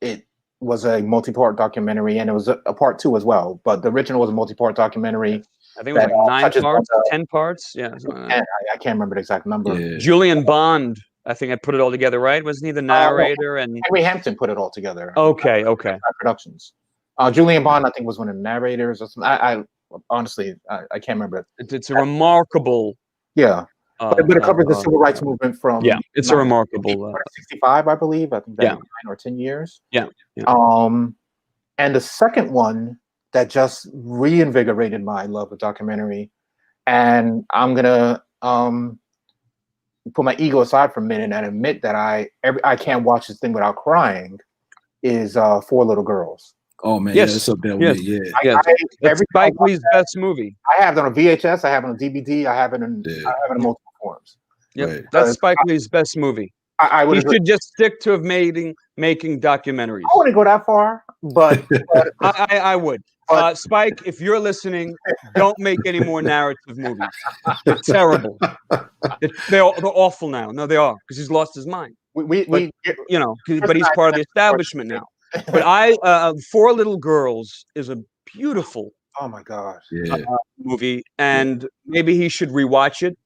it was a multi-part documentary, and it was a part two as well. But the original was a multi-part documentary. I think it was like 9 parts, 10 parts. Yeah, I can't remember the exact number. Yeah. Julian Bond, I think I put it all together, right? Wasn't he the narrator? And Henry Hampton put it all together. Okay. Productions. Julian Bond, I think, was one of the narrators. Or something. I honestly, I can't remember. It's a remarkable. Yeah. But it covers the civil rights movement from it's a remarkable 1965, I believe. I think that 9 or 10 years. Yeah. And the second one that just reinvigorated my love of documentary, and I'm gonna put my ego aside for a minute and admit that I can't watch this thing without crying, is Four Little Girls. Oh man, yes, it's up there with me. It's Spike Lee's best movie. I have it on VHS, I have it on DVD, I have it in multiple forms. Yep, right. That's Spike Lee's best movie. He should just stick to making documentaries. I wouldn't go that far, but I would. Spike, if you're listening, don't make any more narrative movies. They're terrible. They're awful now. No, they are, because he's lost his mind. But he's part of the establishment now. But Four Little Girls is a beautiful, oh my gosh, movie, and maybe he should rewatch it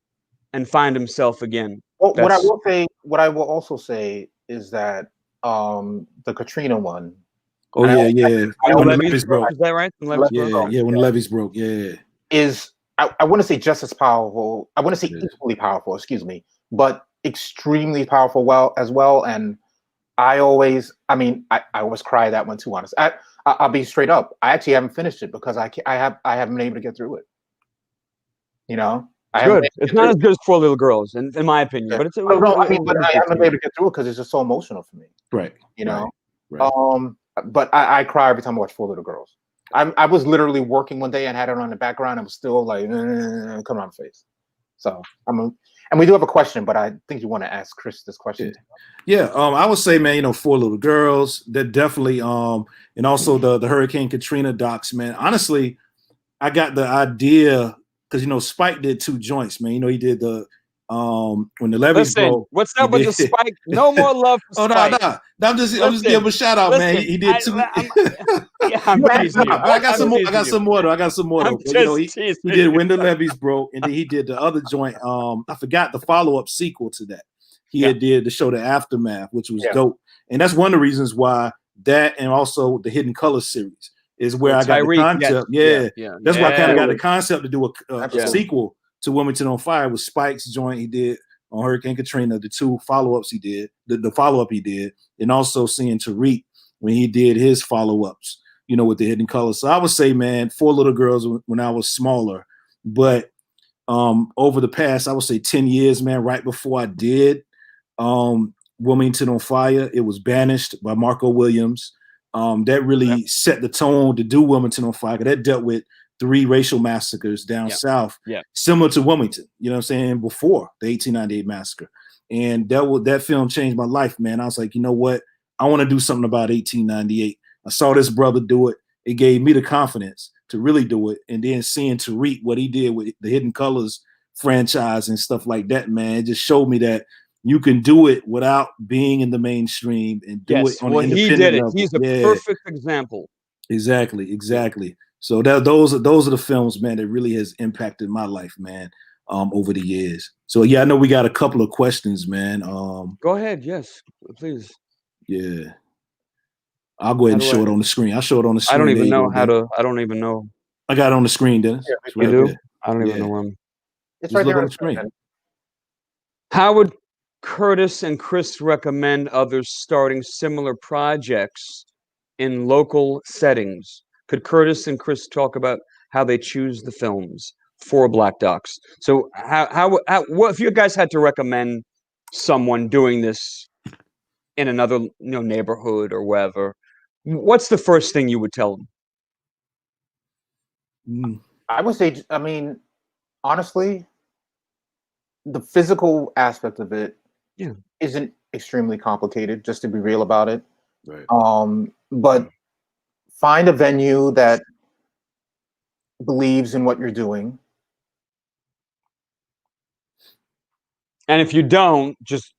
and find himself again. Well, what I will also say is that the Katrina one. Oh yeah. When the levees broke. Is that right? When the levees broke. Yeah. Is I want to say just as powerful. I want to say equally powerful. Excuse me, but extremely powerful as well. And I always cry that one too. Honest, I'll be straight up. I actually haven't finished it because I haven't been able to get through it. You know. It's good. It's not as good as Four Little Girls, in my opinion. But it's I haven't been able to get through it because it's just so emotional for me. Right. You know. Right. But I cry every time I watch Four Little Girls. I was literally working one day and had it on the background. I was still like, coming on the face. So and we do have a question, but I think you want to ask Chris this question. Yeah. I would say, man, Four Little Girls. That definitely. And also the Hurricane Katrina docs, man. Honestly, I got the idea. Because Spike did 2 joints, man. He did the when the levees broke. What's up with the Spike? No more love for Spike. No. I'm just giving him a shout out, man. He did 2. I'm teasing you. I got some more though. He did When the Levees Broke, and then he did the other joint. I forgot the follow-up sequel to that. He did the show The Aftermath, which was dope. And that's one of the reasons why that, and also the Hidden Colors series, is where I got the concept. That's why I kind of got the concept to do a sequel to Wilmington on Fire with Spike's joint he did on Hurricane Katrina, the 2 follow-ups he did, the follow-up he did, and also seeing Tariq when he did his follow-ups, with the Hidden Colors. So I would say, man, Four Little Girls when I was smaller, but over the past, I would say 10 years, man, right before I did Wilmington on Fire, it was Banished by Marco Williams. That really set the tone to do Wilmington on Fire. That dealt with 3 racial massacres down south, similar to Wilmington, before the 1898 massacre. And that film changed my life, man. I was like, you know what? I want to do something about 1898. I saw this brother do it. It gave me the confidence to really do it. And then seeing Tariq, what he did with the Hidden Colors franchise and stuff like that, man, it just showed me that you can do it without being in the mainstream and do it on an independent level. He's a perfect example. Exactly. So those are the films, man, that really has impacted my life, man, over the years. So I know we got a couple of questions, man. Go ahead, yes, please. Yeah. I'll go ahead and show it on the screen. I'll show it on the screen. I don't even know how to. I don't even know. I got it on the screen, Dennis. You do? I don't even know where it's right there on the screen. How would Curtis and Chris recommend others starting similar projects in local settings? Could Curtis and Chris talk about how they choose the films for Black Docs? So what if you guys had to recommend someone doing this in another neighborhood or wherever, what's the first thing you would tell them? I would say, honestly, the physical aspect of it isn't extremely complicated, just to be real about it. Right. But find a venue that believes in what you're doing. And if you don't, just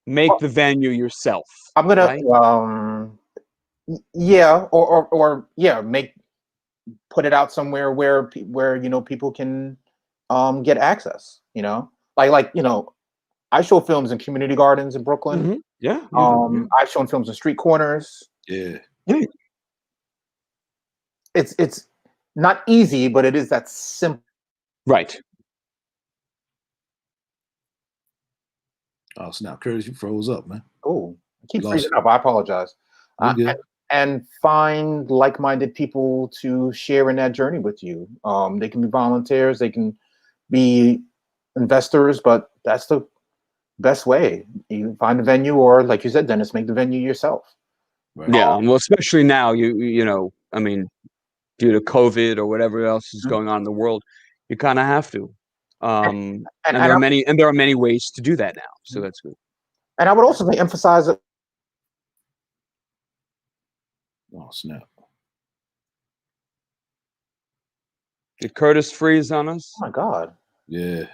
make the venue yourself. I'm gonna, right? Put it out somewhere where people can get access. I show films in community gardens in Brooklyn. Mm-hmm. Yeah. I've shown films in street corners. Yeah. It's not easy, but it is that simple. Right. Oh, snap, Curtis, you froze up, man. Oh, I keep Lost freezing you. up. I apologize. You're good. And find like-minded people to share in that journey with you. They can be volunteers, they can be investors, but that's the best way. You find a venue, or like you said, Dennis, make the venue yourself. Right. Yeah, well, especially now, you know, I mean, due to COVID or whatever else is going on in the world, you kind of have to. And there are many ways to do that now, so that's good. And I would also emphasize that. Oh, snap. Did Curtis freeze on us? Oh my God. Yeah.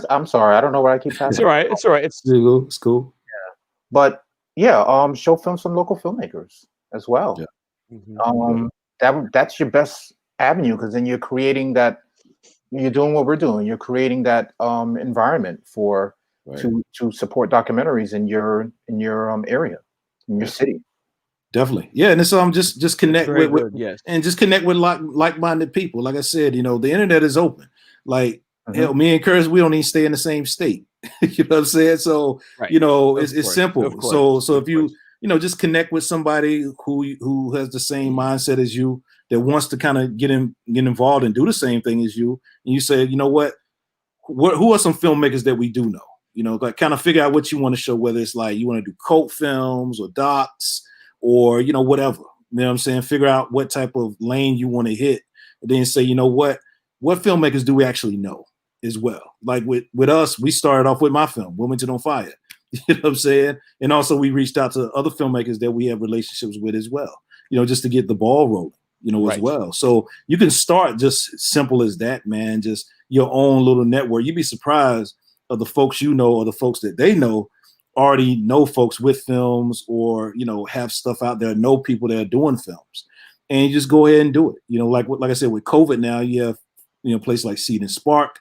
I'm sorry. I don't know what I keep It's all right. It's all right. It's cool. It's cool. Yeah. But yeah, show films from local filmmakers as well. Yeah. That's your best avenue, because then you're creating that. You're doing what we're doing. You're creating that environment for to support documentaries in your area, in your city. Definitely, yeah, and it's just connect with yes, and just connect with like-minded people. Like I said, you know, the internet is open. Like hell, me and Curtis, we don't even stay in the same state. You know what I'm saying? So you know, it's simple. So if you just connect with somebody who has the same mindset as you, that wants to kind of get involved and do the same thing as you, and you say, you know what, who are some filmmakers that we do know? You know, like kind of figure out what you want to show, whether it's like you want to do cult films or docs, or you know, whatever. You know what I'm saying? Figure out what type of lane you want to hit, and then say, you know what filmmakers do we actually know as well? Like with us, we started off with my film, Wilmington on Fire. You know what I'm saying? And also we reached out to other filmmakers that we have relationships with as well, you know, just to get the ball rolling, you know, as well. So you can start just simple as that, man, just your own little network. You'd be surprised of the folks you know, or the folks that they know already know folks with films, or you know, have stuff out there, know people that are doing films, and you just go ahead and do it. You know, like I said, with COVID now, you have, you know, places like Seed&Spark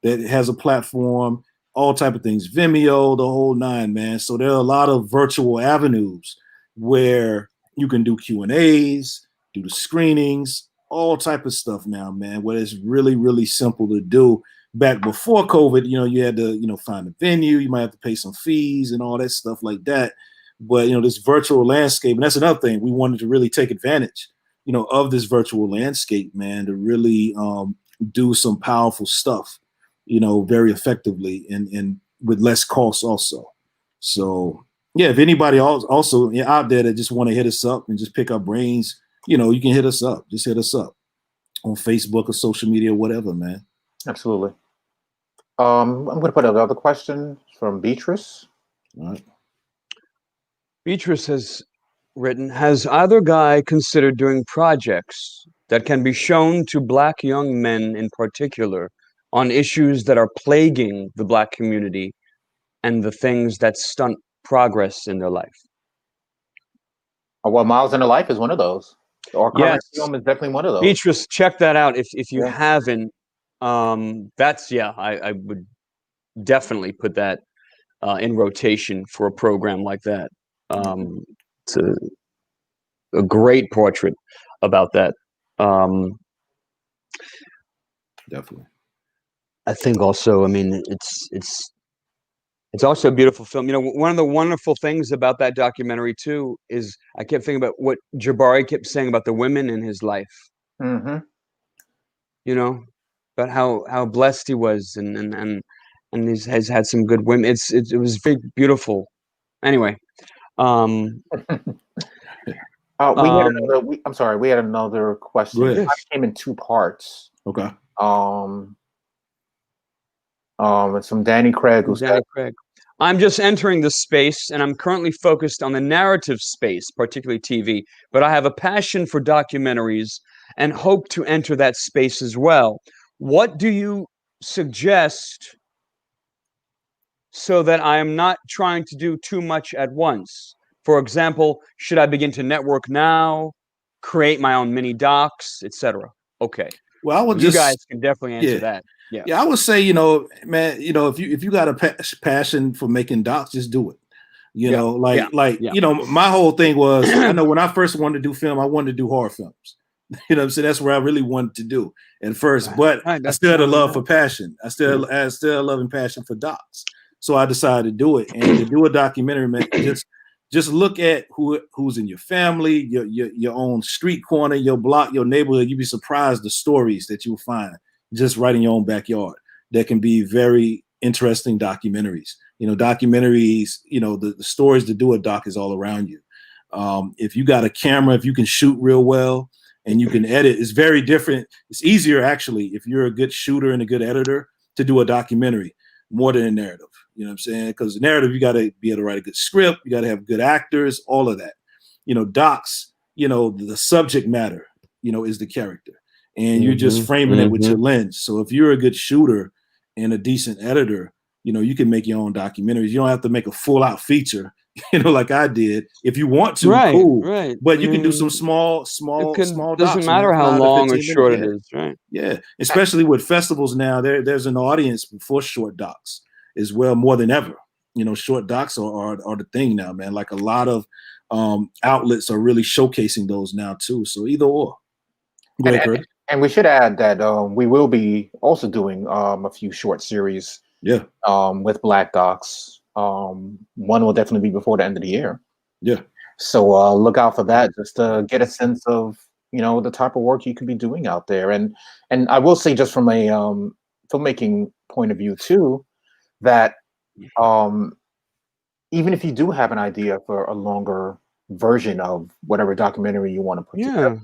that has a platform, all type of things, Vimeo, the whole nine, man. So there are a lot of virtual avenues where you can do Q&As, do the screenings, all type of stuff now, man, where it's really, really simple to do. Back before COVID, you know, you had to, you know, find a venue, you might have to pay some fees and all that stuff like that. But, you know, this virtual landscape, and that's another thing, we wanted to really take advantage, you know, of this virtual landscape, man, to really do some powerful stuff, you know, very effectively and with less cost also. So, yeah, if anybody also out there that just want to hit us up and just pick our brains, you know, you can hit us up. Just hit us up on Facebook or social media, whatever, man. Absolutely. I'm going to put another question from Beatrice. All right. Beatrice has written, has either guy considered doing projects that can be shown to Black young men in particular on issues that are plaguing the Black community and the things that stunt progress in their life? Well, Miles in a Life is one of those. Our current film is definitely one of those. Beatrice, check that out if you haven't. That's I would definitely put that in rotation for a program like that. It's a great portrait about that. Definitely. I think also, I mean, it's also a beautiful film. You know, one of the wonderful things about that documentary too is I kept thinking about what Jabari kept saying about the women in his life. Mm-hmm. You know, about how blessed he was, and he has had some good women. It was very beautiful. Anyway, I'm sorry, we had another question. It came in two parts. Okay. It's from Danny Craig. I'm just entering the space, and I'm currently focused on the narrative space, particularly TV. But I have a passion for documentaries and hope to enter that space as well. What do you suggest so that I am not trying to do too much at once? For example, should I begin to network now, create my own mini docs, etc.? Okay. Well, I would you guys can definitely answer that. Yeah, I would say, you know, man, you know, if you got a passion for making docs, just do it. You know, you know, my whole thing was, I know when I first wanted to do film, I wanted to do horror films. You know what I'm saying? That's where I really wanted to do at first, but I still had a love for passion. I still love and passion for docs. So I decided to do it. And to do a documentary, man, just look at who's in your family, your own street corner, your block, your neighborhood. You'd be surprised the stories that you'll find just right in your own backyard. That can be very interesting documentaries. Documentaries, the stories to do a doc is all around you. If you got a camera, if you can shoot real well and you can edit, it's very different. It's easier, actually, if you're a good shooter and a good editor, to do a documentary more than a narrative. You know what I'm saying? Because the narrative, you got to be able to write a good script. You got to have good actors, all of that. Docs, the subject matter, is the character. And you're just framing it with your lens. So if you're a good shooter and a decent editor, you can make your own documentaries. You don't have to make a full out feature, like I did. If you want to, cool. Right. But you can do some small doesn't docs. Matter how long or short it is, right? Yeah. Especially with festivals now, there's an audience for short docs as well, more than ever. Short docs are the thing now, man. Like a lot of outlets are really showcasing those now too. So either or. Go ahead, Kurt. And we should add that we will be also doing a few short series. Yeah. With Black Docs. One will definitely be before the end of the year. Yeah. So look out for that, just to get a sense of the type of work you could be doing out there. And I will say, just from a filmmaking point of view too, that even if you do have an idea for a longer version of whatever documentary you want to put together,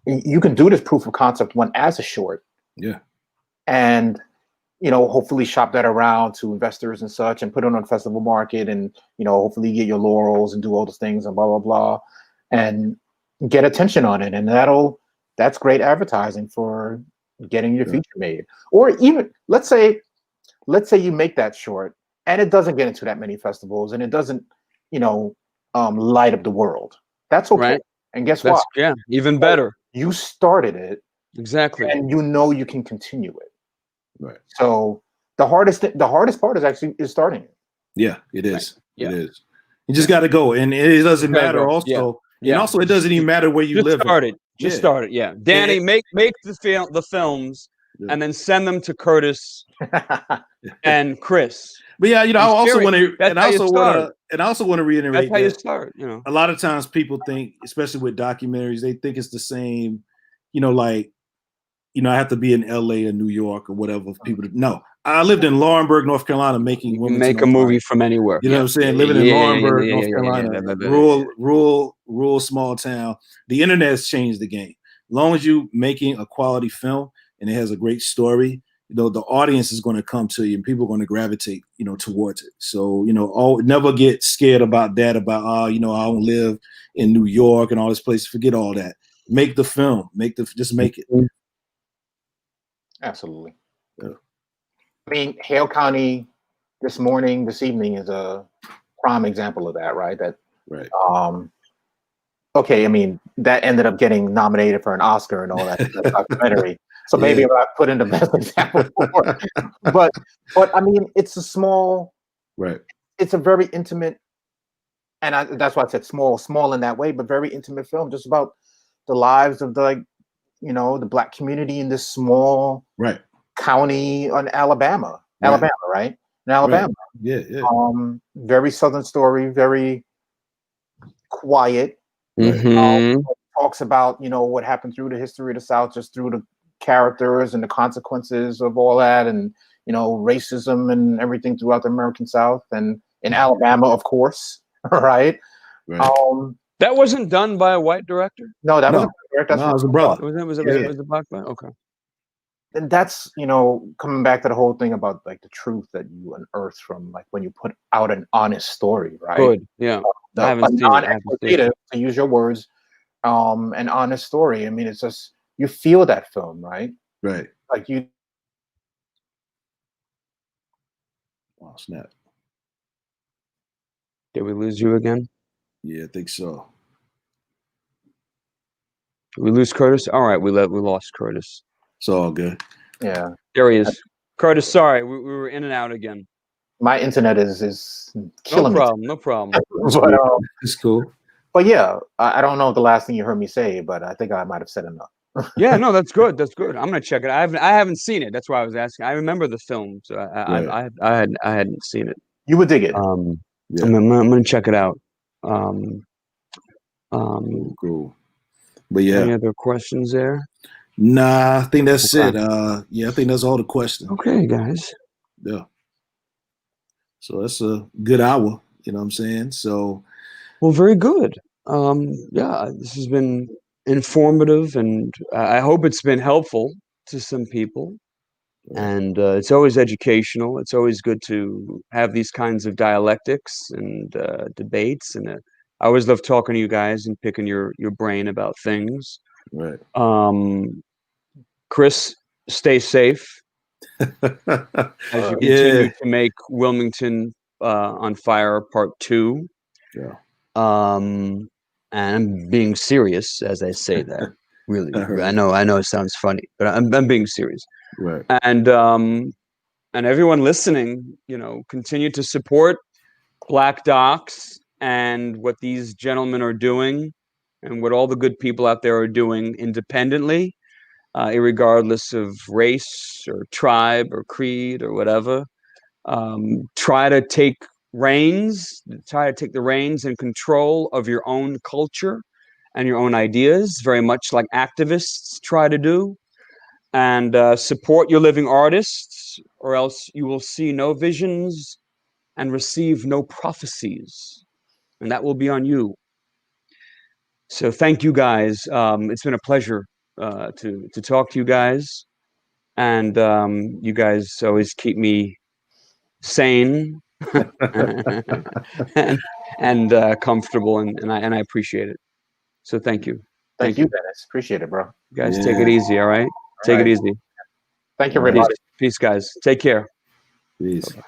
you can do this proof of concept one as a short. Yeah. And hopefully shop that around to investors and such, and put it on a festival market, and hopefully get your laurels and do all those things and blah blah blah, and get attention on it. And that's great advertising for getting your feature made. Or even let's say you make that short and it doesn't get into that many festivals and it doesn't light up the world. That's okay. Right. And guess what? Yeah, even better. You started it. Exactly. And you can continue it. Right. So the hardest part is starting it. Yeah, it is. Right. Yeah. It is. You just got to go, and it doesn't matter. Also, and also it doesn't even matter where you live. Just start it. Yeah, Danny, make the films, and then send them to Curtis and Chris. But yeah, I also want to, and I also want to reiterate that's how you start. A lot of times people think, especially with documentaries, they think it's the same. Like. I have to be in LA or New York or whatever for people to know. I lived in Laurinburg, North Carolina, making Wilmington. Make a movie from anywhere. You know what I'm saying? Living in Laurinburg, North Carolina, rural small town. The internet has changed the game. As long as you making a quality film and it has a great story, the audience is going to come to you and people are going to gravitate, towards it. So, never get scared about that, about, I don't live in New York and all this place. Forget all that. Make the film. Just make it. Absolutely. Yeah. I mean, Hale County this evening is a prime example of that, right? Right. Okay, I mean, that ended up getting nominated for an Oscar and all that documentary. So maybe I'm not putting the best example for it. But I mean, it's a small, right. It's a very intimate, and that's why I said small in that way, but very intimate film, just about the lives of the Black community in this small county in Alabama, right? In Alabama. Right. Yeah. Very Southern story, very quiet. Talks about, what happened through the history of the South, just through the characters and the consequences of all that, and, racism and everything throughout the American South and in Alabama, of course, right? That wasn't done by a white director? No, that was a director. No, it was a brother. Was it a black man? Okay. And that's, coming back to the whole thing about like the truth that you unearth from like when you put out an honest story, right? Good. Yeah. I haven't seen it. To use your words, an honest story. I mean, it's just, you feel that film, right? Right. Like you. Wow, snap. Did we lose you again? Yeah, I think so. Did we lose Curtis? All right, we lost Curtis. It's all good. Yeah. There he is. Curtis, sorry, we were in and out again. My internet is killing me. No problem. But, it's cool. But yeah, I don't know the last thing you heard me say, but I think I might have said enough. Yeah, no, that's good. That's good. I'm gonna check it. I haven't seen it. That's why I was asking. I remember the film, so I hadn't seen it. You would dig it. Yeah. I'm gonna check it out. Cool. But yeah. Any other questions there? Nah, I think that's Okay. it. Yeah, I think that's all the questions. Okay, guys. Yeah. So that's a good hour, you know what I'm saying? So well, very good. Yeah, this has been informative, and I hope it's been helpful to some people. And it's always educational. It's always good to have these kinds of dialectics and debates. And I always love talking to you guys and picking your brain about things. Right. Chris, stay safe as you continue to make Wilmington on Fire Part 2. Yeah. And I'm being serious as I say that. Really, I know it sounds funny, but I'm being serious. Right. And everyone listening, continue to support Black Docs and what these gentlemen are doing, and what all the good people out there are doing independently, irregardless of race or tribe or creed or whatever. Try to take the reins and control of your own culture and your own ideas, very much like activists try to do. And support your living artists, or else you will see no visions and receive no prophecies, and that will be on you. So thank you, guys. It's been a pleasure to talk to you guys, and you guys always keep me sane and comfortable, and I appreciate it. So thank you. Thank you, Dennis. Appreciate it, bro. You guys, take it easy. All right. Take it easy. Thank you, everybody. Peace, guys. Take care. Peace. Bye-bye.